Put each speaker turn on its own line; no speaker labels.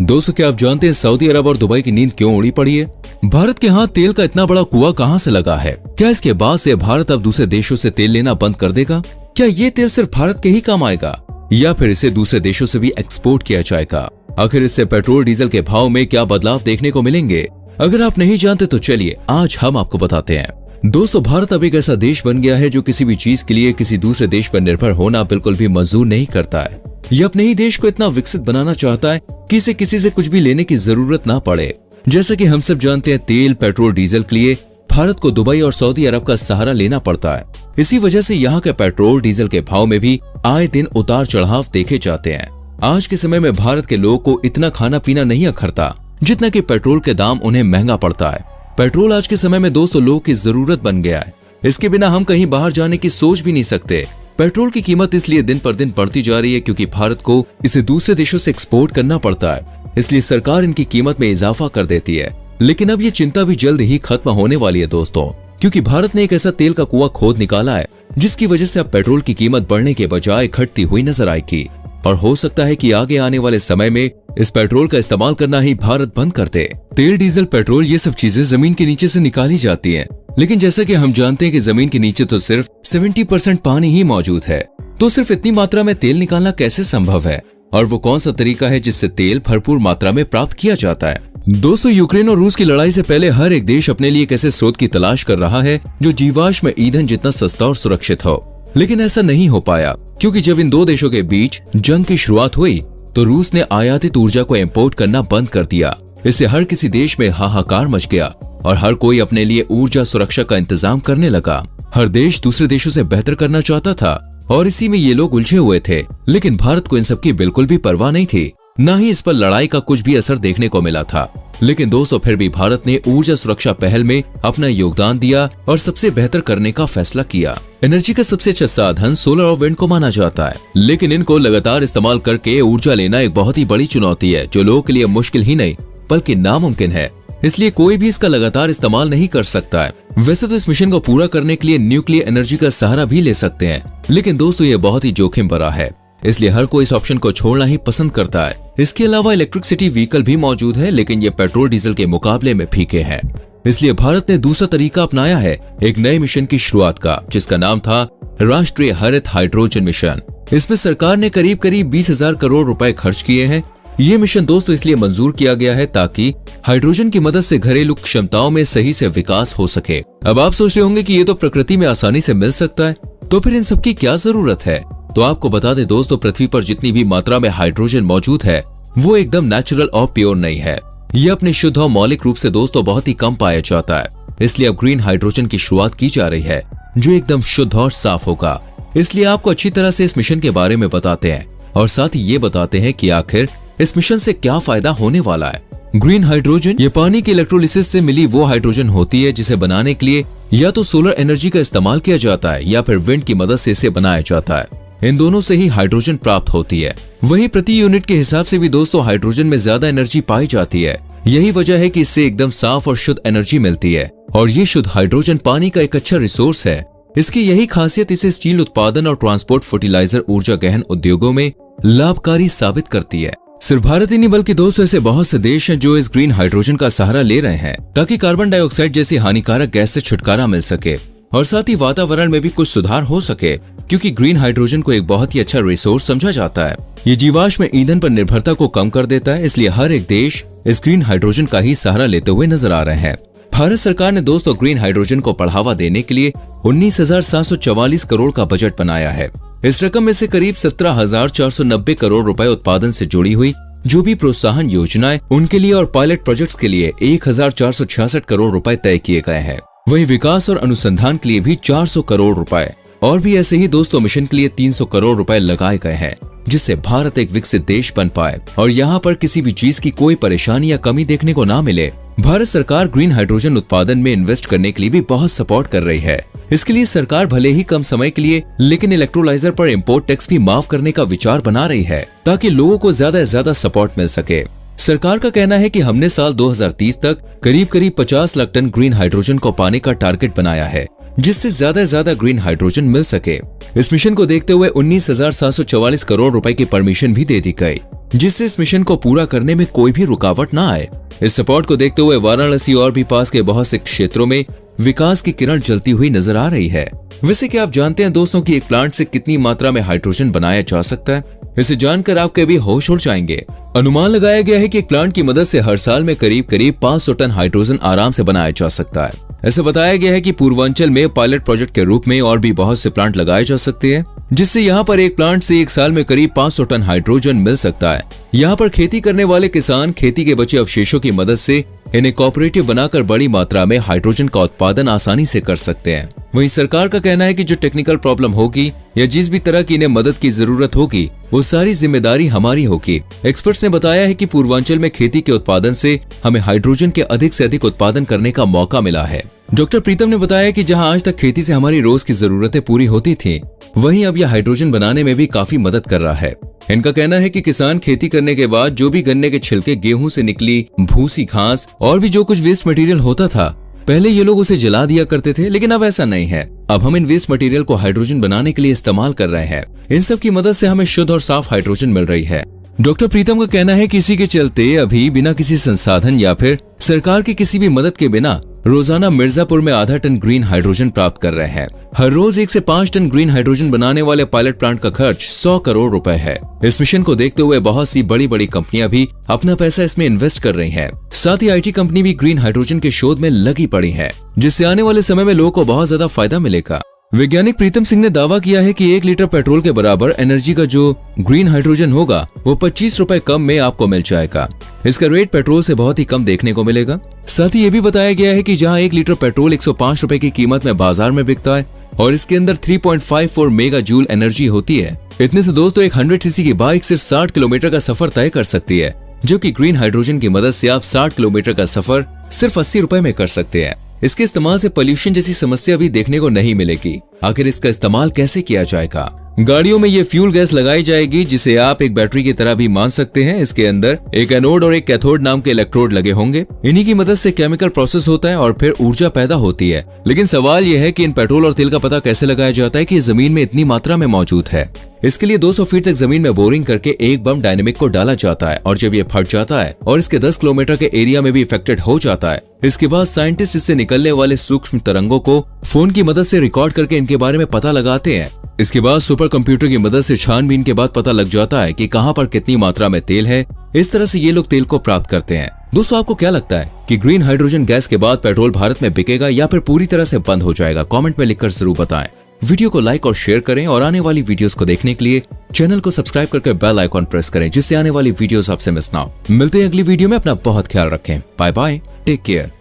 दोस्तों, क्या आप जानते हैं सऊदी अरब और दुबई की नींद क्यों उड़ी पड़ी है? भारत के यहाँ तेल का इतना बड़ा कुआं कहाँ से लगा है? क्या इसके बाद से भारत अब दूसरे देशों से तेल लेना बंद कर देगा? क्या ये तेल सिर्फ भारत के ही काम आएगा या फिर इसे दूसरे देशों से भी एक्सपोर्ट किया जाएगा? आखिर इससे पेट्रोल डीजल के भाव में क्या बदलाव देखने को मिलेंगे? अगर आप नहीं जानते तो चलिए आज हम आपको बताते हैं। दोस्तों, भारत अब एक ऐसा देश बन गया है जो किसी भी चीज के लिए किसी दूसरे देश पर निर्भर होना बिल्कुल भी मंजूर नहीं करता है। ये अपने ही देश को इतना विकसित बनाना चाहता है कि इसे किसी से कुछ भी लेने की जरूरत ना पड़े। जैसा कि हम सब जानते हैं, तेल, पेट्रोल, डीजल के लिए भारत को दुबई और सऊदी अरब का सहारा लेना पड़ता है। इसी वजह से यहाँ के पेट्रोल डीजल के भाव में भी आए दिन उतार चढ़ाव देखे जाते हैं। आज के समय में भारत के लोगों को इतना खाना पीना नहीं अखरता जितना कि पेट्रोल के दाम उन्हें महंगा पड़ता है। पेट्रोल आज के समय में दोस्तों लोगों की जरूरत बन गया है। इसके बिना हम कहीं बाहर जाने की सोच भी नहीं सकते। पेट्रोल की कीमत इसलिए दिन पर दिन बढ़ती जा रही है क्योंकि भारत को इसे दूसरे देशों से एक्सपोर्ट करना पड़ता है, इसलिए सरकार इनकी कीमत में इजाफा कर देती है। लेकिन अब ये चिंता भी जल्द ही खत्म होने वाली है दोस्तों, क्योंकि भारत ने एक ऐसा तेल का कुआं खोद निकाला है जिसकी वजह से अब पेट्रोल की कीमत बढ़ने के बजाय घटती हुई नजर आएगी। और हो सकता है कि आगे आने वाले समय में इस पेट्रोल का इस्तेमाल करना ही भारत बंद कर दे। तेल, डीजल, पेट्रोल ये सब चीजें जमीन के नीचे से निकाली जाती हैं, लेकिन जैसा कि हम जानते हैं कि जमीन के नीचे तो सिर्फ 70% पानी ही मौजूद है, तो सिर्फ इतनी मात्रा में तेल निकालना कैसे संभव है? और वो कौन सा तरीका है जिससे तेल भरपूर मात्रा में प्राप्त किया जाता है? दोस्तों, यूक्रेन और रूस की लड़ाई से पहले हर एक देश अपने लिए एक ऐसे स्रोत की तलाश कर रहा है जो जीवाश्म ईंधन जितना सस्ता और सुरक्षित हो। लेकिन ऐसा नहीं हो पाया, क्योंकि जब इन दो देशों के बीच जंग की शुरुआत हुई तो रूस ने आयातित ऊर्जा को इंपोर्ट करना बंद कर दिया। इससे हर किसी देश में हाहाकार मच गया और हर कोई अपने लिए ऊर्जा सुरक्षा का इंतजाम करने लगा। हर देश दूसरे देशों से बेहतर करना चाहता था और इसी में ये लोग उलझे हुए थे। लेकिन भारत को इन सब की बिल्कुल भी परवाह नहीं थी, न ही इस पर लड़ाई का कुछ भी असर देखने को मिला था। लेकिन दोस्तों, फिर भी भारत ने ऊर्जा सुरक्षा पहल में अपना योगदान दिया और सबसे बेहतर करने का फैसला किया। एनर्जी का सबसे अच्छा साधन सोलर और विंड को माना जाता है, लेकिन इनको लगातार इस्तेमाल करके ऊर्जा लेना एक बहुत ही बड़ी चुनौती है जो लोगों के लिए मुश्किल ही नहीं बल्कि नामुमकिन है। इसलिए कोई भी इसका लगातार इस्तेमाल नहीं कर सकता है। वैसे तो इस मिशन को पूरा करने के लिए न्यूक्लियर एनर्जी का सहारा भी ले सकते हैं, लेकिन दोस्तों ये बहुत ही जोखिम भरा है, इसलिए हर कोई इस ऑप्शन को छोड़ना ही पसंद करता है। इसके अलावा इलेक्ट्रिसिटी व्हीकल भी मौजूद है, लेकिन ये पेट्रोल डीजल के मुकाबले में फीके हैं। इसलिए भारत ने दूसरा तरीका अपनाया है एक नए मिशन की शुरुआत का, जिसका नाम था राष्ट्रीय हरित हाइड्रोजन मिशन। इसमें सरकार ने करीब 20,000 करोड़ रुपए खर्च किए हैं। ये मिशन दोस्तों इसलिए मंजूर किया गया है ताकि हाइड्रोजन की मदद से घरेलू क्षमताओं में सही से विकास हो सके। अब आप सोच रहे होंगे कि ये तो प्रकृति में आसानी से मिल सकता है, तो फिर इन सब की क्या जरूरत है? तो आपको बता दें दोस्तों, पृथ्वी पर जितनी भी मात्रा में हाइड्रोजन मौजूद है वो एकदम नेचुरल और प्योर नहीं है। ये अपने शुद्ध और मौलिक रूप से दोस्तों बहुत ही कम पाया जाता है। इसलिए अब ग्रीन हाइड्रोजन की शुरुआत की जा रही है जो एकदम शुद्ध और साफ होगा। इसलिए आपको अच्छी तरह से इस मिशन के बारे में बताते हैं और साथ ही ये बताते हैं कि आखिर इस मिशन से क्या फायदा होने वाला है। ग्रीन हाइड्रोजन ये पानी के इलेक्ट्रोलिसिस से मिली वो हाइड्रोजन होती है जिसे बनाने के लिए या तो सोलर एनर्जी का इस्तेमाल किया जाता है या फिर विंड की मदद से इसे बनाया जाता है। इन दोनों से ही हाइड्रोजन प्राप्त होती है। वहीं प्रति यूनिट के हिसाब से भी दोस्तों हाइड्रोजन में ज्यादा एनर्जी पाई जाती है। यही वजह है कि इससे एकदम साफ और शुद्ध एनर्जी मिलती है और ये शुद्ध हाइड्रोजन पानी का एक अच्छा रिसोर्स है। इसकी यही खासियत इसे स्टील उत्पादन और ट्रांसपोर्ट, फर्टिलाइजर, ऊर्जा गहन उद्योगों में लाभकारी साबित करती है। सिर्फ भारत ही नहीं बल्कि दोस्तों ऐसे बहुत से देश हैं जो इस ग्रीन हाइड्रोजन का सहारा ले रहे हैं ताकि कार्बन डाइऑक्साइड जैसी हानिकारक गैस से छुटकारा मिल सके और साथ ही वातावरण में भी कुछ सुधार हो सके, क्योंकि ग्रीन हाइड्रोजन को एक बहुत ही अच्छा रिसोर्स समझा जाता है। ये जीवाश्म ईंधन पर निर्भरता को कम कर देता है, इसलिए हर एक देश इस ग्रीन हाइड्रोजन का ही सहारा लेते हुए नजर आ रहे हैं। भारत सरकार ने दोस्तों ग्रीन हाइड्रोजन को बढ़ावा देने के लिए 19,744 करोड़ का बजट बनाया है। इस रकम में से करीब 17,490 करोड़ रुपए उत्पादन से जुड़ी हुई जो भी प्रोत्साहन योजनाएं उनके लिए और पायलट प्रोजेक्ट्स के लिए 1,466 करोड़ रुपए तय किए गए हैं। वहीं विकास और अनुसंधान के लिए भी 400 करोड़ रुपए और भी ऐसे ही दोस्तों मिशन के लिए 300 करोड़ रुपए लगाए गए हैं, जिससे भारत एक विकसित देश बन पाए और यहाँ पर किसी भी चीज की कोई परेशानी या कमी देखने को ना मिले। भारत सरकार ग्रीन हाइड्रोजन उत्पादन में इन्वेस्ट करने के लिए भी बहुत सपोर्ट कर रही है। इसके लिए सरकार भले ही कम समय के लिए लेकिन इलेक्ट्रोलाइजर पर इंपोर्ट टैक्स भी माफ करने का विचार बना रही है ताकि लोगों को ज्यादा से ज्यादा सपोर्ट मिल सके। सरकार का कहना है कि हमने साल 2030 तक करीब 50 लाख टन ग्रीन हाइड्रोजन को पाने का टारगेट बनाया है, जिससे ज्यादा से ज्यादा ग्रीन हाइड्रोजन मिल सके। इस मिशन को देखते हुए 19,744 करोड़ रुपए की परमिशन भी दे दी गई। जिससे इस मिशन को पूरा करने में कोई भी रुकावट ना आए। इस सपोर्ट को देखते हुए वाराणसी और भी पास के बहुत से क्षेत्रों में विकास की किरण जलती हुई नजर आ रही है। वैसे क्या आप जानते हैं दोस्तों कि एक प्लांट से कितनी मात्रा में हाइड्रोजन बनाया जा सकता है? इसे जानकर आपके भी होश उड़ जाएंगे। अनुमान लगाया गया है कि एक प्लांट की मदद से हर साल में करीब 500 टन हाइड्रोजन आराम से बनाया जा सकता है। ऐसा बताया गया है कि पूर्वांचल में पायलट प्रोजेक्ट के रूप में और भी बहुत से प्लांट लगाए जा सकते हैं, जिससे यहाँ पर एक प्लांट से एक साल में करीब 500 टन हाइड्रोजन मिल सकता है। यहाँ पर खेती करने वाले किसान खेती के बचे अवशेषों की मदद से इन्हें कोऑपरेटिव बनाकर बड़ी मात्रा में हाइड्रोजन का उत्पादन आसानी से कर सकते हैं। वहीं सरकार का कहना है कि जो टेक्निकल प्रॉब्लम होगी या जिस भी तरह की इन्हें मदद की जरूरत होगी वो सारी जिम्मेदारी हमारी होगी। एक्सपर्ट्स ने बताया है कि पूर्वांचल में खेती के उत्पादन से हमें हाइड्रोजन के अधिक से अधिक उत्पादन करने का मौका मिला है। डॉक्टर प्रीतम ने बताया कि जहां आज तक खेती से हमारी रोज की जरूरतें पूरी होती थी, वहीं अब यह हाइड्रोजन बनाने में भी काफी मदद कर रहा है। इनका कहना है कि किसान खेती करने के बाद जो भी गन्ने के छिलके, गेहूं से निकली भूसी घास और भी जो कुछ वेस्ट मटेरियल होता था, पहले ये लोग उसे जला दिया करते थे, लेकिन अब ऐसा नहीं है। अब हम इन वेस्ट मटेरियल को हाइड्रोजन बनाने के लिए इस्तेमाल कर रहे हैं। इन सब की मदद से हमें शुद्ध और साफ हाइड्रोजन मिल रही है। डॉक्टर प्रीतम का कहना है कि इसी के चलते अभी बिना किसी संसाधन या फिर सरकार की किसी भी मदद के बिना रोजाना मिर्जापुर में आधा टन ग्रीन हाइड्रोजन प्राप्त कर रहे हैं। हर रोज 1 से 5 टन ग्रीन हाइड्रोजन बनाने वाले पायलट प्लांट का खर्च 100 करोड़ रुपए है। इस मिशन को देखते हुए बहुत सी बड़ी बड़ी कंपनियां भी अपना पैसा इसमें इन्वेस्ट कर रही हैं। साथ ही IT कंपनी भी ग्रीन हाइड्रोजन के शोध में लगी पड़ी है, जिससे आने वाले समय में लोगों को बहुत ज्यादा फायदा मिलेगा। वैज्ञानिक प्रीतम सिंह ने दावा किया है कि 1 लीटर पेट्रोल के बराबर एनर्जी का जो ग्रीन हाइड्रोजन होगा वो 25 रुपए कम में आपको मिल जाएगा। इसका रेट पेट्रोल से बहुत ही कम देखने को मिलेगा। साथ ही ये भी बताया गया है कि जहां 1 लीटर पेट्रोल 105 रुपए की कीमत में बाजार में बिकता है और इसके अंदर 3.54 मेगा जूल एनर्जी होती है, इतने से दोस्तों एक 100 सीसी की बाइक सिर्फ 60 किलोमीटर का सफर तय कर सकती है, जबकि ग्रीन हाइड्रोजन की मदद से आप 60 किलोमीटर का सफर सिर्फ 80 रुपए में कर सकते हैं। इसके इस्तेमाल से पोल्यूशन जैसी समस्या भी देखने को नहीं मिलेगी। आखिर इसका इस्तेमाल कैसे किया जाएगा? गाड़ियों में ये फ्यूल गैस लगाई जाएगी, जिसे आप एक बैटरी की तरह भी मान सकते हैं। इसके अंदर एक एनोड और एक कैथोड नाम के इलेक्ट्रोड लगे होंगे। इन्हीं की मदद से केमिकल प्रोसेस होता है और फिर ऊर्जा पैदा होती है। लेकिन सवाल यह है कि इन पेट्रोल और तेल का पता कैसे लगाया जाता है कि ये जमीन में इतनी मात्रा में मौजूद है। इसके लिए 200 फीट तक जमीन में बोरिंग करके एक बम डायनेमिक को डाला जाता है और जब ये फट जाता है और इसके 10 किलोमीटर के एरिया में भी इफेक्टेड हो जाता है, इसके बाद साइंटिस्ट इससे निकलने वाले सूक्ष्म तरंगों को फोन की मदद से रिकॉर्ड करके इनके बारे में पता लगाते हैं। इसके बाद सुपर कंप्यूटर की मदद से छानबीन के बाद पता लग जाता है कि कहां पर कितनी मात्रा में तेल है। इस तरह से ये लोग तेल को प्राप्त करते हैं। दोस्तों, आपको क्या लगता है कि ग्रीन हाइड्रोजन गैस के बाद पेट्रोल भारत में बिकेगा या फिर पूरी तरह से बंद हो जाएगा? कमेंट में लिखकर जरूर बताएं। वीडियो को लाइक और शेयर करें और आने वाली वीडियोस को देखने के लिए चैनल को सब्सक्राइब करके बेल आइकॉन प्रेस करें, जिससे आने वाली वीडियोस आपसे मिस ना हो। मिलते हैं अगली वीडियो में। अपना बहुत ख्याल रखें। Bye bye, take care.